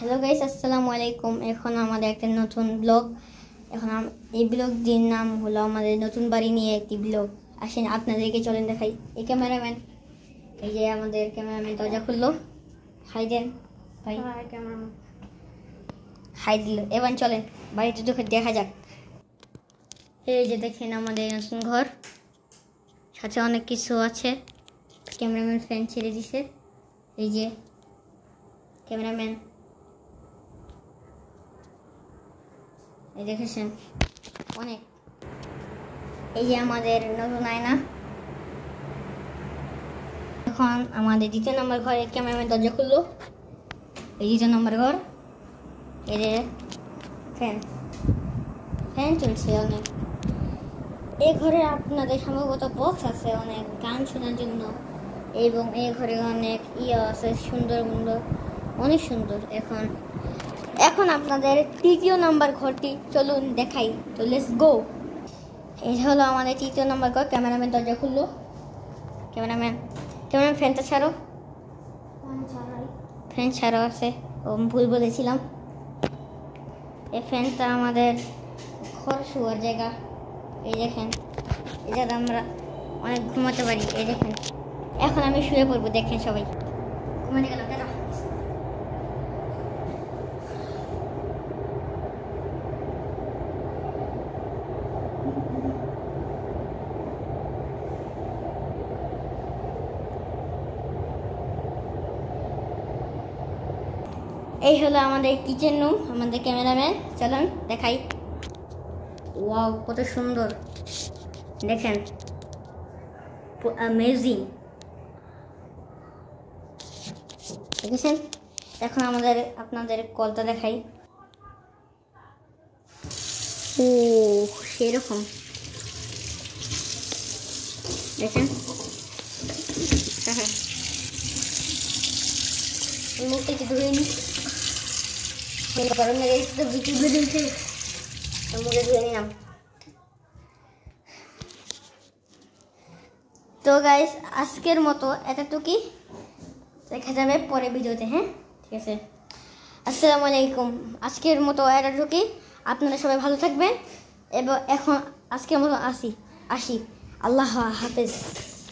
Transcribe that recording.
Hello guys, আসসালামু আলাইকুম। এখন আমাদের একটা নতুন ব্লগ। এই ব্লগটির নাম হলো আমাদের নতুন বাড়ি নিয়ে একটি ব্লগ। আসেন আপনাদেরকে চলেন দেখাই। এই ক্যামেরাম্যান, এই যে আমাদের ক্যামেরাম্যান দরজা খুললো। হাই দেন ভাই। ক্যামেরাম্যান হাই দিল। এবার চলেন বাড়িতে দেখা যাক। এই যে দেখেন আমাদের নতুন ঘর, সাথে অনেক কিছু আছে। ক্যামেরাম্যান ফ্যান ছেড়ে দিছে। এই যে ক্যামেরাম্যান, এই দেখেছেন অনেক। এই যে আমাদের নতুন আয়না। এখন আমাদের দ্বিতীয় নম্বর ঘরে ক্যামেরাম্যান দরজা খুললো। এই দ্বিতীয় নম্বর ঘর, এই যে ফ্যান চলছে অনেক। এই ঘরে আপনাদের সম্ভবত বক্স আছে অনেক গান শোনার জন্য, এবং এই ঘরে অনেক আছে সুন্দর অনেক সুন্দর। এখন আপনাদের তৃতীয় নাম্বার ঘরটি চলুন দেখাই। তো লেটস গো। এই হলো আমাদের তৃতীয় নাম্বার ঘর। ক্যামেরাম্যান দরজা খুললো। ক্যামেরাম্যান ফ্যানটা ছাড়ো। ফ্যান ছাড়ো আছে, ভুল বলেছিলাম। এই ফ্যানটা আমাদের ঘর শোয়ার জায়গা। এই দেখেন, এটা আমরা অনেক ঘুমাতে পারি। এই দেখেন, এখন আমি শুয়ে পড়বো। দেখেন সবাই ঘুমাতে গেলাম। এই হলো আমাদের কিচেন রুম। আমাদের ক্যামেরাম্যান চলুন দেখাই। ওয়াও, কত সুন্দর দেখেন, অ্যামেজিং। দেখেছেন? এখন আপনাদের কলটা দেখাই। ও সেরকম দেখেন। মুখটা একটু ধুয়ে নি, গরম লেগে তো বিচি বেরিয়েছে, মুখে ধুয়ে নিলাম। তো গাইস, আজকের মতো এতটুকুই। দেখা যাবে পরে ভিডিওতে। হ্যাঁ, ঠিক আছে। আসসালামু আলাইকুম। আজকের মতো এতটুকুই। আপনারা সবাই ভালো থাকবেন। এবং এখন আজকের মতো আসি। আল্লাহ হাফেজ।